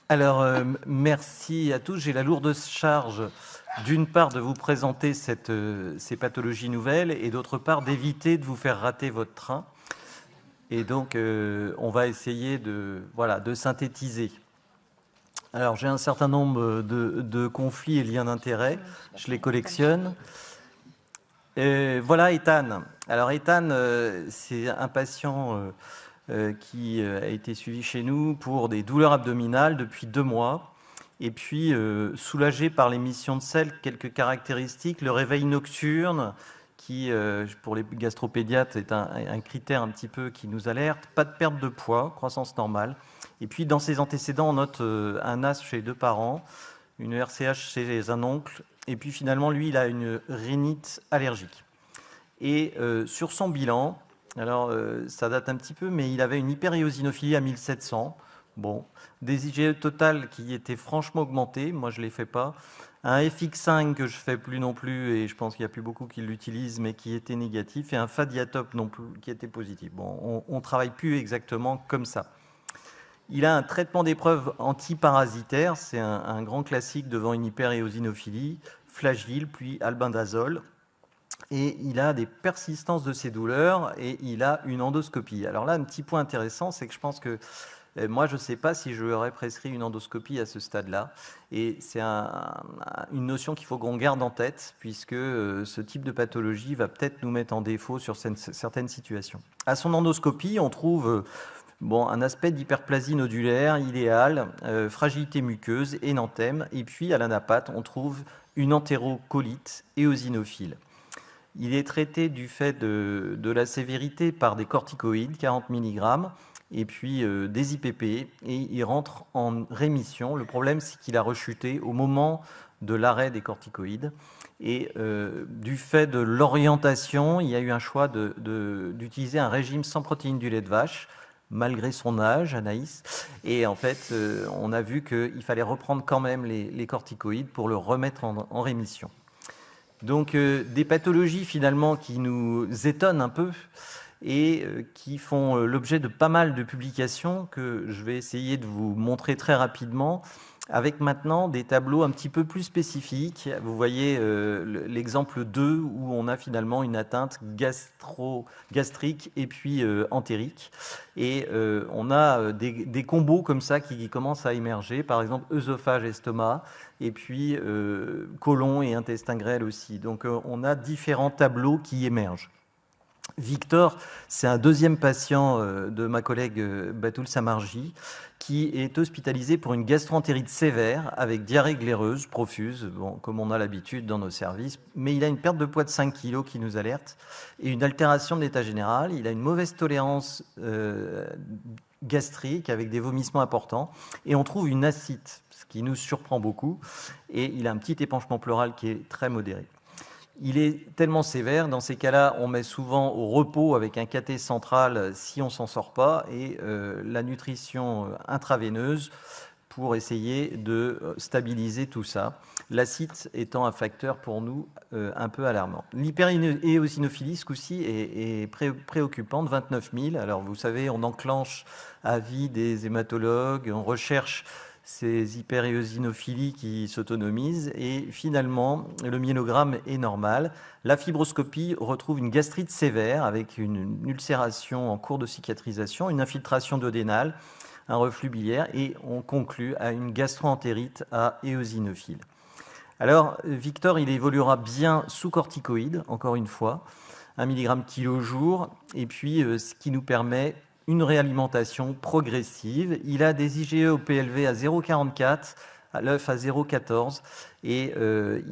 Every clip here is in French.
Alors, merci à tous. J'ai la lourde charge, d'une part, de vous présenter ces pathologies nouvelles et d'autre part, d'éviter de vous faire rater votre train. Et donc, on va essayer de synthétiser. Alors, j'ai un certain nombre de conflits et liens d'intérêt. Je les collectionne. Voilà Ethan. Alors, Ethan, c'est un patient qui a été suivi chez nous pour des douleurs abdominales depuis 2 mois. Et puis, soulagé par l'émission de sel, quelques caractéristiques, le réveil nocturne, qui, pour les gastropédiatres, est un critère un petit peu qui nous alerte, pas de perte de poids, croissance normale. Et puis, dans ses antécédents, on note un AS chez 2 parents, une RCH chez un oncle, et puis finalement, lui, il a une rhinite allergique. Et sur son bilan, alors ça date un petit peu, mais il avait une hyperéosinophilie à 1700. Bon, des IgE totales qui étaient franchement augmentées, moi je ne les fais pas. Un FX5 que je ne fais plus non plus, et je pense qu'il n'y a plus beaucoup qui l'utilisent, mais qui était négatif, et un Fadiatop non plus, qui était positif. Bon, on ne travaille plus exactement comme ça. Il a un traitement d'épreuve antiparasitaire, c'est un grand classique devant une hyperéosinophilie, Flagyl, puis albendazole. Et il a des persistances de ces douleurs et il a une endoscopie. Alors là, un petit point intéressant, c'est que je pense que moi, je ne sais pas si je lui aurais prescrit une endoscopie à ce stade-là. Et c'est une notion qu'il faut qu'on garde en tête, puisque ce type de pathologie va peut-être nous mettre en défaut sur certaines situations. À son endoscopie, on trouve un aspect d'hyperplasie nodulaire idéal, fragilité muqueuse, énanthème. Et puis, à l'anapathe, on trouve une entérocolite éosinophile. Il est traité du fait de la sévérité par des corticoïdes, 40 mg, et puis des IPP, et il rentre en rémission. Le problème, c'est qu'il a rechuté au moment de l'arrêt des corticoïdes. Et du fait de l'orientation, il y a eu un choix d'utiliser un régime sans protéines du lait de vache, malgré son âge, Anaïs. Et en fait, on a vu qu'il fallait reprendre quand même les corticoïdes pour le remettre en rémission. Donc des pathologies finalement qui nous étonnent un peu et qui font l'objet de pas mal de publications que je vais essayer de vous montrer très rapidement, avec maintenant des tableaux un petit peu plus spécifiques. Vous voyez l'exemple 2 où on a finalement une atteinte gastrique et puis entérique. Et on a des combos comme ça qui commencent à émerger, par exemple œsophage, estomac, et puis côlon et intestin grêle aussi. Donc on a différents tableaux qui émergent. Victor, c'est un deuxième patient de ma collègue Batoul Samarji qui est hospitalisé pour une gastroentérite sévère avec diarrhée glaireuse, profuse, comme on a l'habitude dans nos services, mais il a une perte de poids de 5 kg qui nous alerte et une altération de l'état général. Il a une mauvaise tolérance gastrique avec des vomissements importants et on trouve une ascite, ce qui nous surprend beaucoup, et il a un petit épanchement pleural qui est très modéré. Il est tellement sévère, dans ces cas-là, on met souvent au repos avec un cathé central si on ne s'en sort pas, et la nutrition intraveineuse pour essayer de stabiliser tout ça. L'acide étant un facteur pour nous un peu alarmant. L'hyperéosinophilie, ce coup-ci, est préoccupante, 29 000. Alors vous savez, on enclenche avis des hématologues, on recherche ces hyperéosinophilies qui s'autonomisent, et finalement, le myélogramme est normal. La fibroscopie retrouve une gastrite sévère avec une ulcération en cours de cicatrisation, une infiltration duodénale, un reflux biliaire, et on conclut à une gastroentérite à éosinophile. Alors, Victor, il évoluera bien sous corticoïdes, encore une fois, 1 mg kg jour, et puis ce qui nous permet une réalimentation progressive. Il a des IgE au PLV à 0,44, à l'œuf à 0,14, et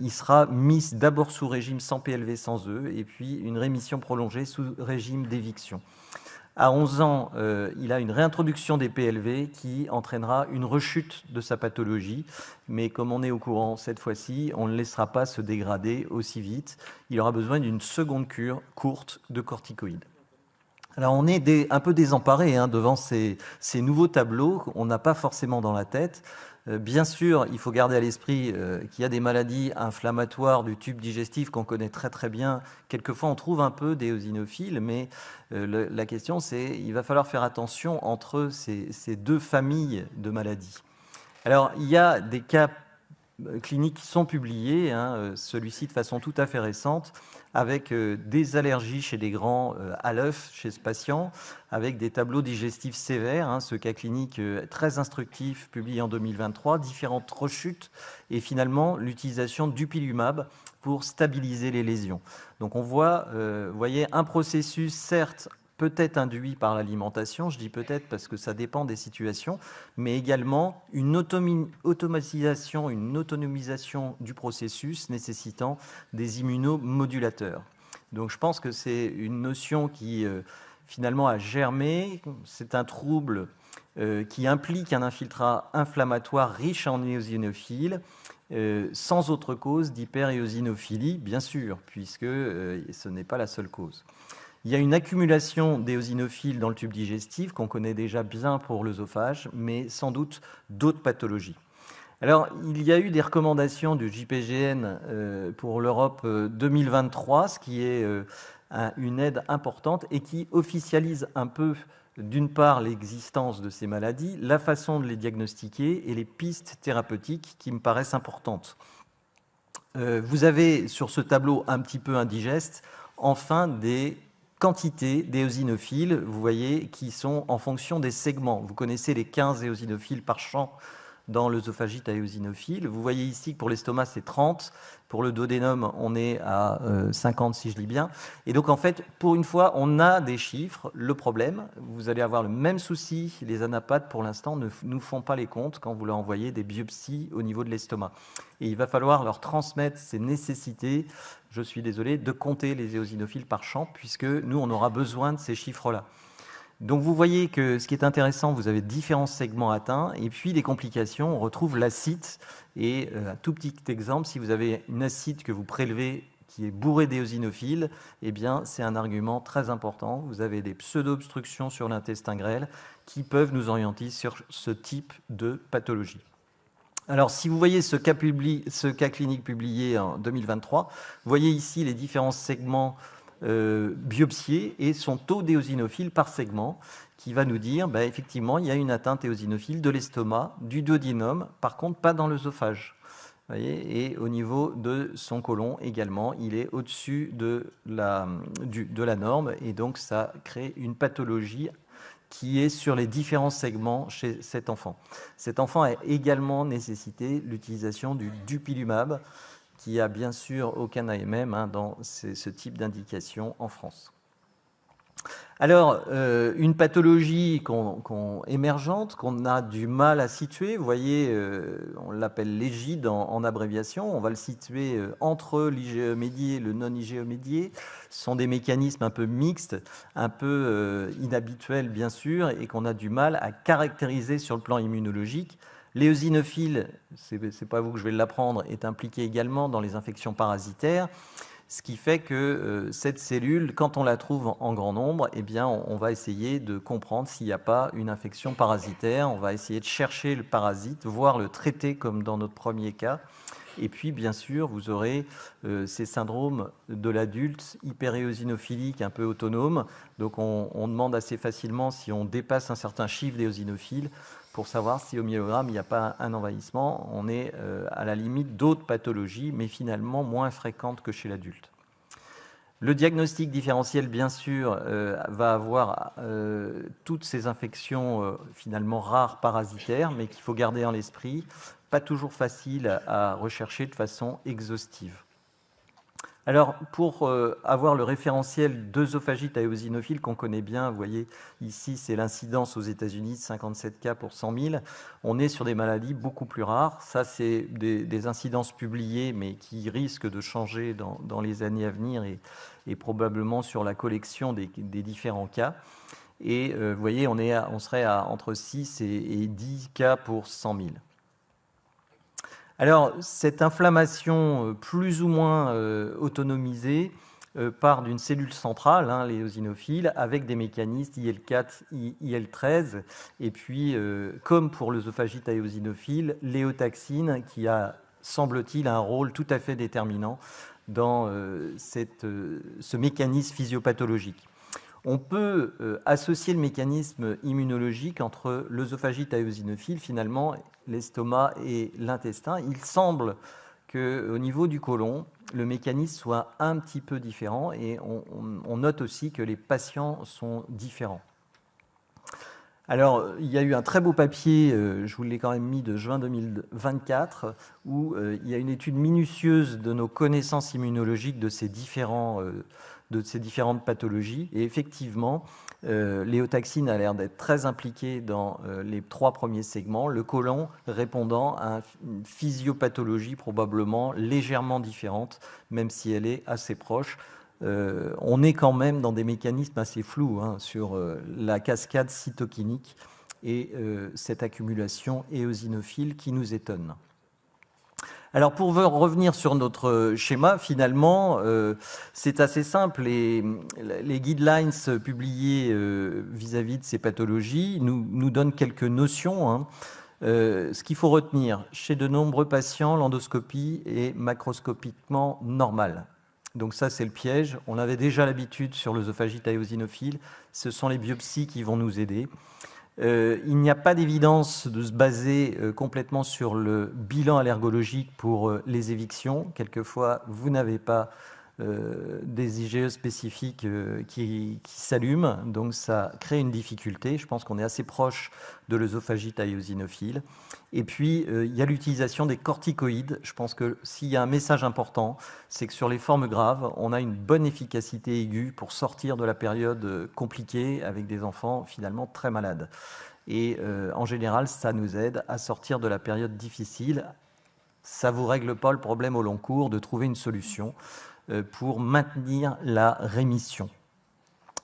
il sera mis d'abord sous régime sans PLV, sans œufs, et puis une rémission prolongée sous régime d'éviction. À 11 ans, il a une réintroduction des PLV qui entraînera une rechute de sa pathologie. Mais comme on est au courant cette fois-ci, on ne le laissera pas se dégrader aussi vite. Il aura besoin d'une seconde cure courte de corticoïdes. Alors on est un peu désemparé devant ces nouveaux tableaux qu'on n'a pas forcément dans la tête. Bien sûr, il faut garder à l'esprit qu'il y a des maladies inflammatoires du tube digestif qu'on connaît très très bien. Quelquefois, on trouve un peu d'éosinophiles, mais la question c'est il va falloir faire attention entre ces deux familles de maladies. Alors, il y a des cas cliniques qui sont publiés, hein, celui-ci de façon tout à fait récente, avec des allergies chez des grands à l'œuf chez ce patient, avec des tableaux digestifs sévères, hein, ce cas clinique très instructif publié en 2023, différentes rechutes et finalement l'utilisation d'upilumab pour stabiliser les lésions. Donc on voit, vous voyez, un processus certes peut-être induit par l'alimentation, je dis peut-être parce que ça dépend des situations, mais également une automatisation, une autonomisation du processus nécessitant des immunomodulateurs. Donc je pense que c'est une notion qui finalement a germé, c'est un trouble qui implique un infiltrat inflammatoire riche en éosinophiles, sans autre cause d'hyperéosinophilie, bien sûr, puisque ce n'est pas la seule cause. Il y a une accumulation d'éosinophiles dans le tube digestif qu'on connaît déjà bien pour l'œsophage, mais sans doute d'autres pathologies. Alors, il y a eu des recommandations du JPGN pour l'Europe 2023, ce qui est une aide importante et qui officialise un peu, d'une part, l'existence de ces maladies, la façon de les diagnostiquer et les pistes thérapeutiques qui me paraissent importantes. Vous avez sur ce tableau un petit peu indigeste, enfin, des quantité d'éosinophiles, vous voyez, qui sont en fonction des segments. Vous connaissez les 15 éosinophiles par champ dans l'œsophagite à éosinophile. Vous voyez ici que pour l'estomac, c'est 30. Pour le duodénum, on est à 50, si je lis bien. Et donc, en fait, pour une fois, on a des chiffres. Le problème, vous allez avoir le même souci. Les anapathes, pour l'instant, ne nous font pas les comptes quand vous leur envoyez des biopsies au niveau de l'estomac. Et il va falloir leur transmettre ces nécessités, je suis désolé, de compter les éosinophiles par champ, puisque nous, on aura besoin de ces chiffres-là. Donc vous voyez que ce qui est intéressant, vous avez différents segments atteints, et puis les complications, on retrouve l'acide. Et un tout petit exemple, si vous avez une acide que vous prélevez qui est bourrée d'éosinophiles, eh bien c'est un argument très important. Vous avez des pseudo-obstructions sur l'intestin grêle qui peuvent nous orienter sur ce type de pathologie. Alors, si vous voyez ce cas clinique publié en 2023, vous voyez ici les différents segments biopsiés et son taux d'éosinophiles par segment, qui va nous dire, effectivement, il y a une atteinte éosinophile de l'estomac, du duodénum, par contre pas dans l'œsophage. Et au niveau de son côlon également, il est au-dessus de la norme, et donc ça crée une pathologie qui est sur les différents segments chez cet enfant. Cet enfant a également nécessité l'utilisation du dupilumab, qui a bien sûr aucun AMM dans ce type d'indication en France. Alors, une pathologie émergente qu'on a du mal à situer, vous voyez, on l'appelle l'égide en abréviation, on va le situer entre l'IgE-médié et le non-IgE-médié. Ce sont des mécanismes un peu mixtes, un peu inhabituels bien sûr, et qu'on a du mal à caractériser sur le plan immunologique. L'éosinophile, c'est pas vous que je vais l'apprendre, est impliqué également dans les infections parasitaires. Ce qui fait que cette cellule, quand on la trouve en grand nombre, eh bien, on va essayer de comprendre s'il n'y a pas une infection parasitaire. On va essayer de chercher le parasite, voire le traiter comme dans notre premier cas. Et puis, bien sûr, vous aurez ces syndromes de l'adulte hyperéosinophilique un peu autonome. Donc, on demande assez facilement si on dépasse un certain chiffre d'éosinophiles pour savoir si au myogramme, il n'y a pas un envahissement. On est à la limite d'autres pathologies, mais finalement moins fréquentes que chez l'adulte. Le diagnostic différentiel, bien sûr, va avoir toutes ces infections finalement rares parasitaires, mais qu'il faut garder en l'esprit. Pas toujours facile à rechercher de façon exhaustive. Alors, pour avoir le référentiel d'œsophagite à éosinophile qu'on connaît bien, vous voyez, ici, c'est l'incidence aux États-Unis, 57 cas pour 100 000. On est sur des maladies beaucoup plus rares. Ça, c'est des incidences publiées, mais qui risquent de changer dans les années à venir et probablement sur la collection des différents cas. Et vous voyez, on serait à entre 6 et 10 cas pour 100 000. Alors, cette inflammation plus ou moins autonomisée part d'une cellule centrale, l'éosinophiles, avec des mécanismes IL-4, IL-13, et puis, comme pour l'œsophagite à éosinophile, l'éotaxine qui a, semble-t-il, un rôle tout à fait déterminant dans ce mécanisme physiopathologique. On peut associer le mécanisme immunologique entre l'œsophagite éosinophile, finalement, l'estomac et l'intestin. Il semble qu'au niveau du côlon, le mécanisme soit un petit peu différent et on note aussi que les patients sont différents. Alors, il y a eu un très beau papier, je vous l'ai quand même mis, de juin 2024, où il y a une étude minutieuse de nos connaissances immunologiques de ces différentes pathologies. Et effectivement, l'éotaxine a l'air d'être très impliquée dans les 3 premiers segments, le côlon répondant à une physiopathologie probablement légèrement différente, même si elle est assez proche. On est quand même dans des mécanismes assez flous sur la cascade cytokinique et cette accumulation éosinophile qui nous étonne. Alors pour revenir sur notre schéma, finalement, c'est assez simple. Les guidelines publiés vis-à-vis de ces pathologies nous donnent quelques notions. Ce qu'il faut retenir, chez de nombreux patients, l'endoscopie est macroscopiquement normale. Donc ça, c'est le piège. On avait déjà l'habitude sur l'œsophagite éosinophile. Ce sont les biopsies qui vont nous aider. Il n'y a pas d'évidence de se baser complètement sur le bilan allergologique pour les évictions. Quelquefois, vous n'avez pas des IgE spécifiques qui s'allument, donc ça crée une difficulté. Je pense qu'on est assez proche de l'œsophagite éosinophile. Et puis, il y a l'utilisation des corticoïdes. Je pense que s'il y a un message important, c'est que sur les formes graves, on a une bonne efficacité aiguë pour sortir de la période compliquée avec des enfants finalement très malades. Et en général, ça nous aide à sortir de la période difficile. Ça ne vous règle pas le problème au long cours de trouver une solution pour maintenir la rémission.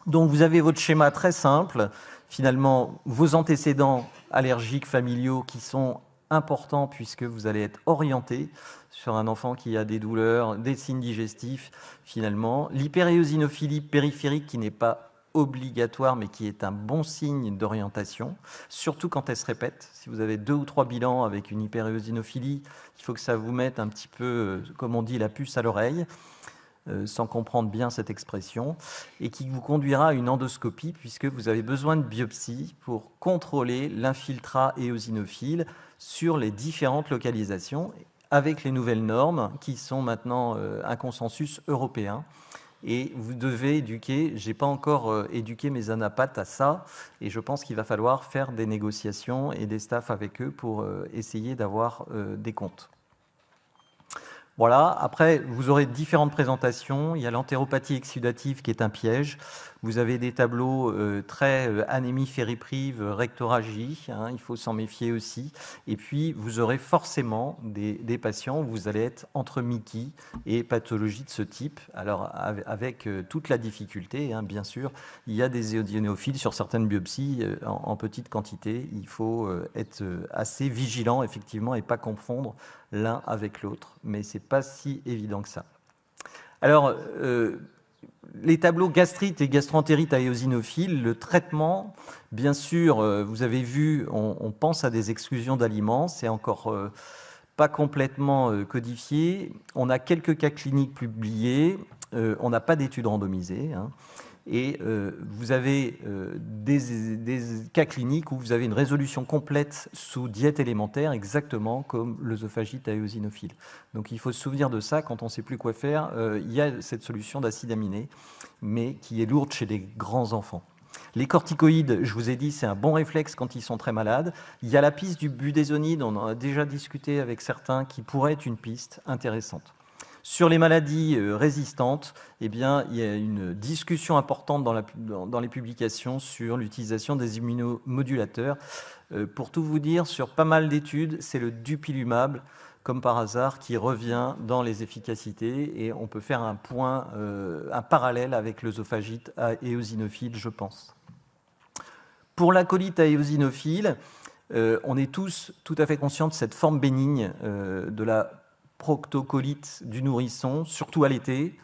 Donc vous avez votre schéma très simple, finalement vos antécédents allergiques familiaux qui sont importants puisque vous allez être orienté sur un enfant qui a des douleurs, des signes digestifs finalement, l'hyperéosinophilie périphérique qui n'est pas obligatoire mais qui est un bon signe d'orientation, surtout quand elle se répète. Si vous avez 2 ou 3 bilans avec une hyperéosinophilie, il faut que ça vous mette un petit peu, comme on dit, la puce à l'oreille, sans comprendre bien cette expression, et qui vous conduira à une endoscopie puisque vous avez besoin de biopsie pour contrôler l'infiltrat éosinophile sur les différentes localisations avec les nouvelles normes qui sont maintenant un consensus européen. Et vous devez éduquer, je n'ai pas encore éduqué mes anapathes à ça, et je pense qu'il va falloir faire des négociations et des staffs avec eux pour essayer d'avoir des comptes. Voilà, après, vous aurez différentes présentations. Il y a l'entéropathie exsudative qui est un piège. Vous avez des tableaux très anémie fériprive, rectoragie, il faut s'en méfier aussi. Et puis, vous aurez forcément des patients où vous allez être entre Mickey et pathologie de ce type. Alors, avec toute la difficulté, bien sûr, il y a des éosinophiles sur certaines biopsies en petite quantité. Il faut être assez vigilant, effectivement, et pas confondre l'un avec l'autre. Mais ce n'est pas si évident que ça. Alors, les tableaux gastrite et gastroentérite éosinophile, le traitement, bien sûr, vous avez vu, on pense à des exclusions d'aliments, c'est encore pas complètement codifié. On a quelques cas cliniques publiés, on n'a pas d'études randomisées. Et vous avez des cas cliniques où vous avez une résolution complète sous diète élémentaire, exactement comme l'œsophagite éosinophile. Donc il faut se souvenir de ça quand on ne sait plus quoi faire. Il y a cette solution d'acide aminé, mais qui est lourde chez les grands enfants. Les corticoïdes, je vous ai dit, c'est un bon réflexe quand ils sont très malades. Il y a la piste du budésonide, on en a déjà discuté avec certains, qui pourrait être une piste intéressante. Sur les maladies résistantes, eh bien, il y a une discussion importante dans les publications sur l'utilisation des immunomodulateurs. Pour tout vous dire, sur pas mal d'études, c'est le dupilumab, comme par hasard, qui revient dans les efficacités. Et on peut faire un parallèle avec l'œsophagite éosinophile, je pense. Pour la colite éosinophile, on est tous tout à fait conscients de cette forme bénigne de la proctocolite du nourrisson, surtout à l'été,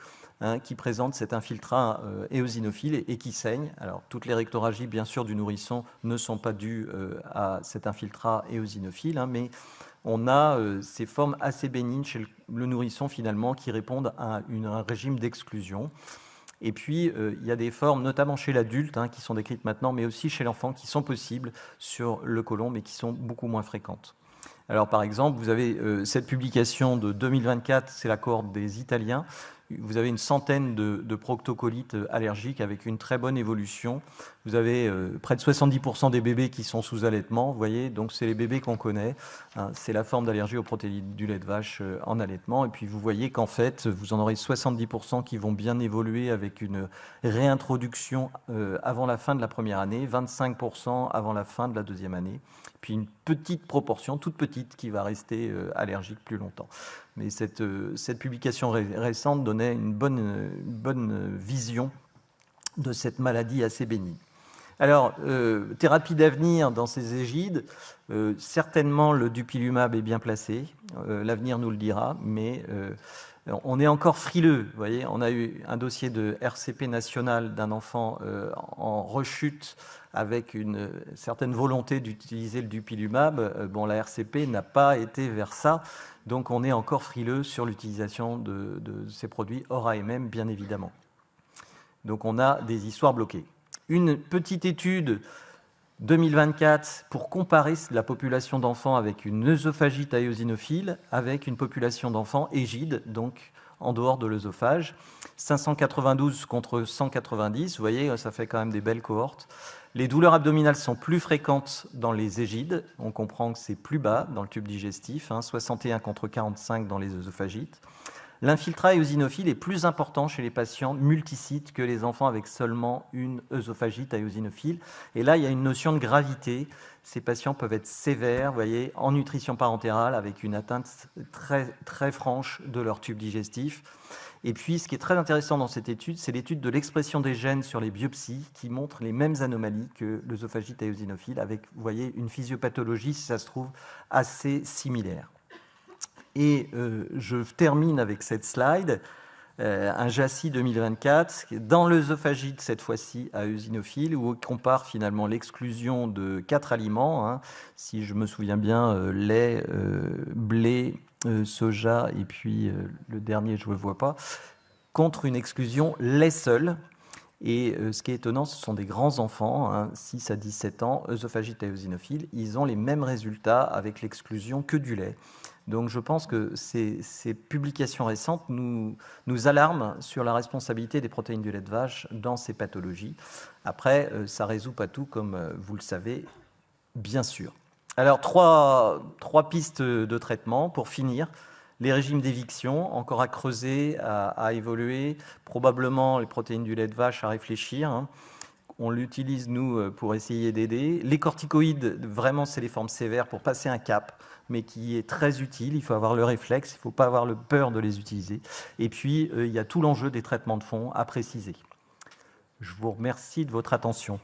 qui présente cet infiltrat éosinophile et qui saigne. Alors, toutes les rectoragies, bien sûr, du nourrisson ne sont pas dues à cet infiltrat éosinophile, mais on a ces formes assez bénignes chez le nourrisson, finalement, qui répondent à un régime d'exclusion. Et puis, il y a des formes, notamment chez l'adulte, qui sont décrites maintenant, mais aussi chez l'enfant, qui sont possibles sur le côlon, mais qui sont beaucoup moins fréquentes. Alors, par exemple, vous avez cette publication de 2024, c'est la cohorte des Italiens. Vous avez une centaine de proctocolites allergiques avec une très bonne évolution. Vous avez près de 70% des bébés qui sont sous allaitement, vous voyez, donc c'est les bébés qu'on connaît. C'est la forme d'allergie aux protéines du lait de vache en allaitement. Et puis vous voyez qu'en fait, vous en aurez 70% qui vont bien évoluer avec une réintroduction avant la fin de la première année, 25% avant la fin de la deuxième année, puis une petite proportion, toute petite, qui va rester allergique plus longtemps. Mais cette publication récente donnait une bonne vision de cette maladie assez bénigne. Alors, thérapie d'avenir dans ces égides, certainement le dupilumab est bien placé, l'avenir nous le dira, mais on est encore frileux. Vous voyez, on a eu un dossier de RCP national d'un enfant en rechute avec une certaine volonté d'utiliser le dupilumab. Bon, la RCP n'a pas été vers ça, donc on est encore frileux sur l'utilisation de ces produits hors AMM, bien évidemment. Donc on a des histoires bloquées. Une petite étude 2024 pour comparer la population d'enfants avec une œsophagite à éosinophile avec une population d'enfants égides, donc en dehors de l'œsophage. 592 contre 190, vous voyez, ça fait quand même des belles cohortes. Les douleurs abdominales sont plus fréquentes dans les égides, on comprend que c'est plus bas dans le tube digestif, 61 contre 45 dans les œsophagites. L'infiltrat éosinophile est plus important chez les patients multisites que les enfants avec seulement une œsophagite à éosinophile. Et là, il y a une notion de gravité. Ces patients peuvent être sévères, vous voyez, en nutrition parentérale, avec une atteinte très, très franche de leur tube digestif. Et puis, ce qui est très intéressant dans cette étude, c'est l'étude de l'expression des gènes sur les biopsies qui montre les mêmes anomalies que l'œsophagite à éosinophile, avec, vous voyez, une physiopathologie, si ça se trouve, assez similaire. Et je termine avec cette slide, un JACI 2024, dans l'œsophagite cette fois-ci à eosinophile, où on compare finalement l'exclusion de 4 aliments, si je me souviens bien, lait, blé, soja, et puis le dernier, je ne le vois pas, contre une exclusion lait seul. Et ce qui est étonnant, ce sont des grands enfants, 6 à 17 ans, œsophagite à eosinophile, ils ont les mêmes résultats avec l'exclusion que du lait. Donc je pense que ces publications récentes nous alarment sur la responsabilité des protéines du lait de vache dans ces pathologies. Après, ça ne résout pas tout, comme vous le savez, bien sûr. Alors, trois pistes de traitement pour finir. Les régimes d'éviction, encore à creuser, à évoluer. Probablement les protéines du lait de vache à réfléchir. On l'utilise, nous, pour essayer d'aider. Les corticoïdes, vraiment, c'est les formes sévères pour passer un cap, mais qui est très utile. Il faut avoir le réflexe, il ne faut pas avoir le peur de les utiliser. Et puis, il y a tout l'enjeu des traitements de fond à préciser. Je vous remercie de votre attention.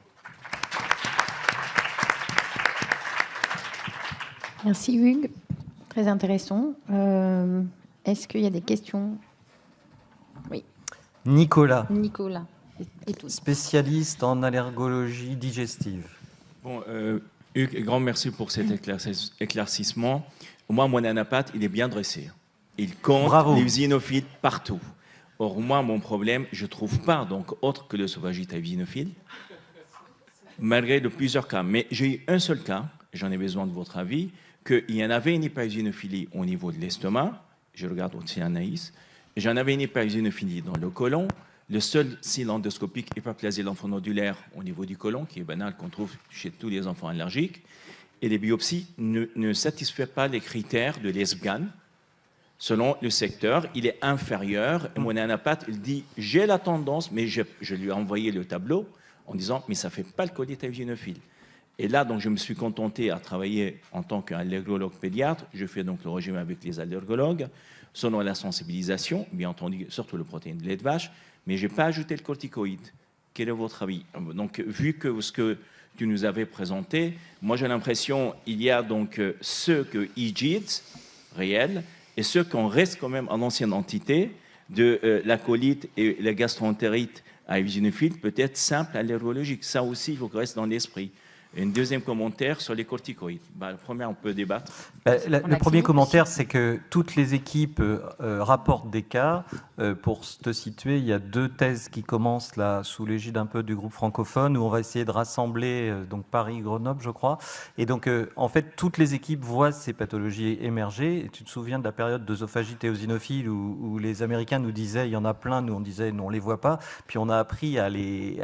Merci Hugues, très intéressant. Est-ce qu'il y a des questions? Oui. Nicolas. Nicolas. Spécialiste en allergologie digestive. Bon, Hugues, grand merci pour cet éclaircissement. Moi, mon anapathe, il est bien dressé. Il compte les eosinophiles partout. Or, moi, mon problème, je ne trouve pas donc autre que l'œsophagite à eosinophile, malgré de plusieurs cas. Mais j'ai eu un seul cas, j'en ai besoin de votre avis, qu'il y en avait une hyperéosinophilie au niveau de l'estomac. Je regarde aussi Anaïs. J'en avais une hyperéosinophilie dans le côlon. Le seul signe endoscopique hyperplasie lympho-nodulaire au niveau du côlon, qui est banal, qu'on trouve chez tous les enfants allergiques. Et les biopsies ne satisfont pas les critères de l'ESBGAN. Selon le secteur, il est inférieur. Et mon anapathe, il dit, j'ai la tendance, mais je lui ai envoyé le tableau en disant, mais ça ne fait pas le colite à eosinophile. Et là, donc, je me suis contenté à travailler en tant qu'allergologue pédiatre. Je fais donc le régime avec les allergologues, selon la sensibilisation, bien entendu, surtout le protéine de lait de vache, mais je n'ai pas ajouté le corticoïde. Quel est votre avis? Donc, vu que ce que tu nous avais présenté, moi j'ai l'impression qu'il y a donc ceux que EGID, réels, et ceux qu'on reste quand même en ancienne entité de la colite et la gastroentérite à eosinophile, peut-être simple allergologique. Ça aussi, il faut que reste dans l'esprit. Et un deuxième commentaire sur les corticoïdes. Le premier, on peut débattre. Le premier commentaire, c'est que toutes les équipes rapportent des cas. Pour te situer, il y a 2 thèses qui commencent là sous l'égide un peu du groupe francophone, où on va essayer de rassembler donc Paris, Grenoble, je crois. Et donc, en fait, toutes les équipes voient ces pathologies émerger. Et tu te souviens de la période d'œsophagite éosinophile où les Américains nous disaient, il y en a plein, nous on disait, non, on les voit pas. Puis on a appris à les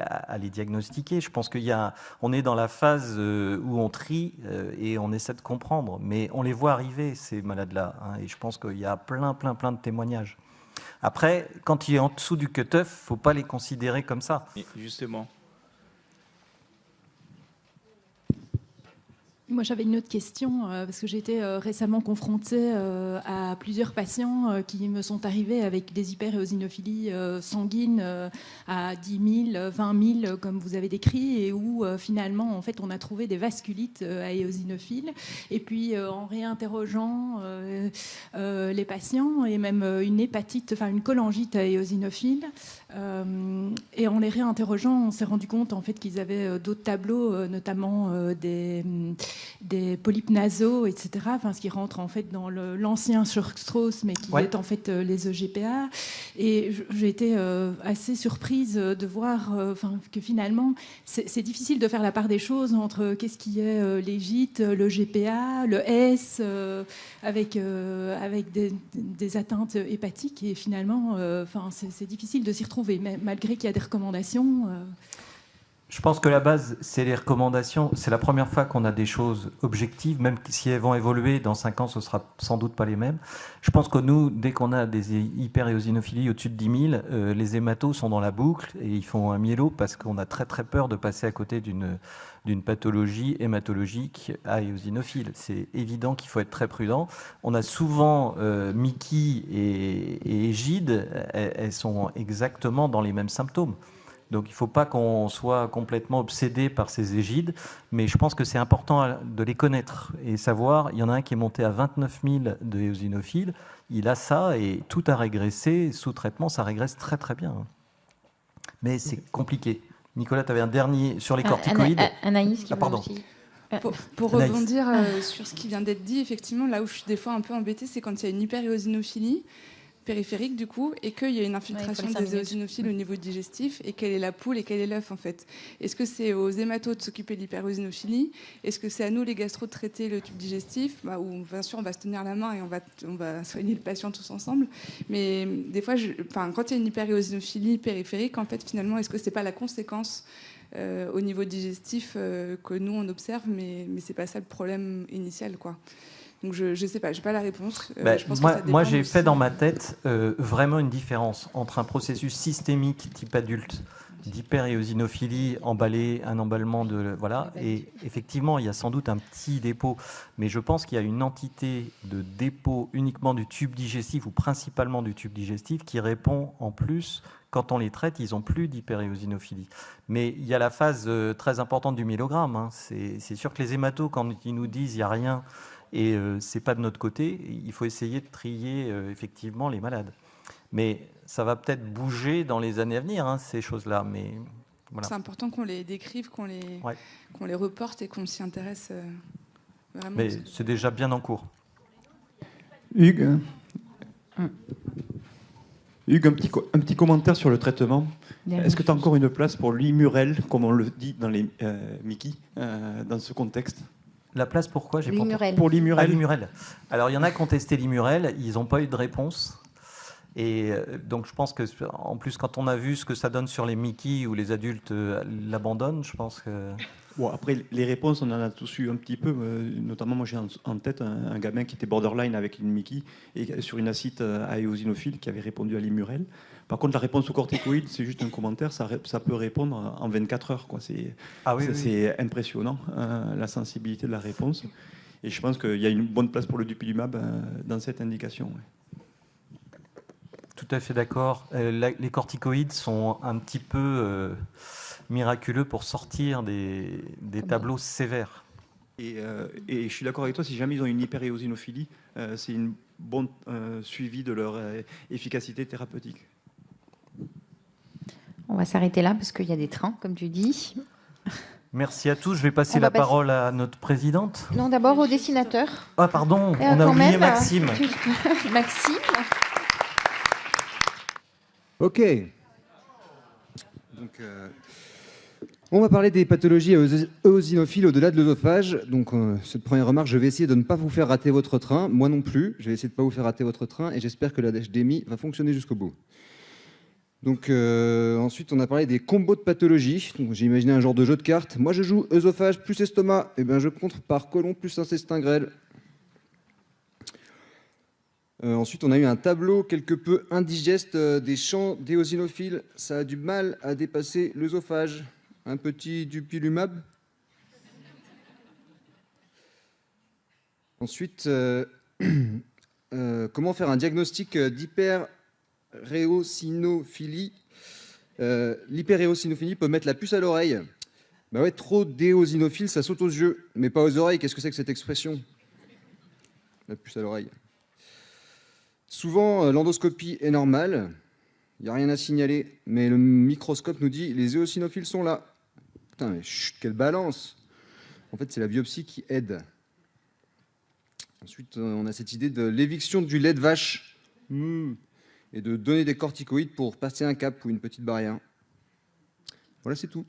diagnostiquer. Je pense on est dans la phase où on trie et on essaie de comprendre. Mais on les voit arriver, ces malades-là. Et je pense qu'il y a plein de témoignages. Après, quand il est en dessous du cut-off, il ne faut pas les considérer comme ça. Et justement. Moi, j'avais une autre question, parce que j'ai été récemment confrontée à plusieurs patients qui me sont arrivés avec des hyperéosinophilies sanguines à 10 000, 20 000, comme vous avez décrit, et où finalement, en fait, on a trouvé des vasculites à éosinophiles. Et puis, en réinterrogeant les patients, et même une hépatite, enfin une cholangite à éosinophile, et en les réinterrogeant, on s'est rendu compte en fait qu'ils avaient d'autres tableaux, notamment des polypes nasaux, etc. Enfin, ce qui rentre en fait dans l'ancien Church-Strauss, mais qui est en fait les EGPA. Et j'ai été assez surprise de voir que finalement, c'est difficile de faire la part des choses entre qu'est-ce qui est l'égite, le GPA, le S, avec des atteintes hépatiques. Et finalement, c'est difficile de s'y retrouver, malgré qu'il y a des recommandations. Je pense que la base, c'est les recommandations. C'est la première fois qu'on a des choses objectives, même si elles vont évoluer. Dans 5 ans, ce ne sera sans doute pas les mêmes. Je pense que nous, dès qu'on a des hyperéosinophilies au-dessus de 10 000, les hématos sont dans la boucle et ils font un myélo parce qu'on a très peur de passer à côté d'une pathologie hématologique à éosinophile. C'est évident qu'il faut être très prudent. On a souvent Mickey et Égide, elles sont exactement dans les mêmes symptômes. Donc il ne faut pas qu'on soit complètement obsédé par ces égides, mais je pense que c'est important de les connaître et savoir, il y en a un qui est monté à 29 000 de éosinophiles, il a ça et tout a régressé, sous traitement ça régresse très bien. Mais c'est compliqué. Nicolas, tu avais un dernier sur les corticoïdes. Anaïs qui pardon. aussi. Pour rebondir sur ce qui vient d'être dit, effectivement, là où je suis des fois un peu embêtée, c'est quand il y a une hyperéosinophilie périphérique du coup, et qu'il y a une infiltration des éosinophiles au niveau digestif, et quelle est la poule et quel est l'œuf en fait. Est-ce que c'est aux hématos de s'occuper de l'hyperéosinophilie? Est-ce que c'est à nous les gastro de traiter le tube digestif, où bien sûr on va se tenir la main et on va soigner le patient tous ensemble, mais des fois quand il y a une hyperéosinophilie périphérique, en fait finalement est-ce que c'est pas la conséquence au niveau digestif que nous on observe, mais c'est pas ça le problème initial quoi. Donc je ne sais pas, je n'ai pas la réponse. Je pense moi j'ai fait dans ma tête vraiment une différence entre un processus systémique type adulte d'hyperéosinophilie, un emballement et effectivement il y a sans doute un petit dépôt, mais je pense qu'il y a une entité de dépôt uniquement du tube digestif ou principalement du tube digestif qui répond en plus. Quand on les traite, ils n'ont plus d'hyperéosinophilie. Mais il y a la phase très importante du myélogramme. C'est sûr que les hématos, quand ils nous disent il n'y a rien, et c'est pas de notre côté, il faut essayer de trier effectivement les malades. Mais ça va peut-être bouger dans les années à venir, ces choses-là. Mais voilà. C'est important qu'on les décrive, qu'on les reporte et qu'on s'y intéresse vraiment. Mais c'est déjà bien en cours. Hugues, un petit commentaire sur le traitement. Est-ce que tu as encore une place pour l'Imurel, comme on le dit dans les Mickey, dans ce contexte? La place pourquoi Pour l'Imurel. Alors il y en a qui ont testé l'Imurel, ils n'ont pas eu de réponse. Et donc je pense que en plus quand on a vu ce que ça donne sur les Mickey où les adultes l'abandonnent, je pense que... Bon, après les réponses on en a tous eu un petit peu, notamment moi j'ai en tête un gamin qui était borderline avec une Mickey et sur une acide à éosinophile qui avait répondu à l'Imurel. Par contre la réponse aux corticoïdes c'est juste un commentaire, ça peut répondre en 24 heures quoi. C'est impressionnant la sensibilité de la réponse et je pense qu'il y a une bonne place pour le dupilumab dans cette indication. Ouais. Tout à fait d'accord. Les corticoïdes sont un petit peu miraculeux pour sortir des tableaux sévères. Et je suis d'accord avec toi, si jamais ils ont une hyperéosinophilie, c'est une bonne suivi de leur efficacité thérapeutique. On va s'arrêter là parce qu'il y a des trains, comme tu dis. Merci à tous. Je vais passer la parole à notre présidente. Non, d'abord au dessinateur. Ah, pardon, on a oublié Maxime. Maxime. Ok. Donc, on va parler des pathologies eosinophiles au-delà de l'œsophage. Donc, cette première remarque, je vais essayer de ne pas vous faire rater votre train. Moi non plus, je vais essayer de ne pas vous faire rater votre train et j'espère que la HDMI va fonctionner jusqu'au bout. Donc, ensuite, on a parlé des combos de pathologies. Donc, j'ai imaginé un genre de jeu de cartes. Moi, je joue œsophage plus estomac. Et ben, je compte par côlon plus intestin grêle. Ensuite, on a eu un tableau quelque peu indigeste des champs d'éosinophiles. Ça a du mal à dépasser l'œsophage. Un petit dupilumab. Ensuite, comment faire un diagnostic d'hyperéosinophilie. L'hyperéosinophilie peut mettre la puce à l'oreille. Bah ouais, trop d'éosinophiles, ça saute aux yeux, mais pas aux oreilles. Qu'est-ce que c'est que cette expression? La puce à l'oreille. Souvent, l'endoscopie est normale, il n'y a rien à signaler, mais le microscope nous dit les éosinophiles sont là. Putain, mais chut, quelle balance! En fait, c'est la biopsie qui aide. Ensuite, on a cette idée de l'éviction du lait de vache et de donner des corticoïdes pour passer un cap ou une petite barrière. Voilà, c'est tout.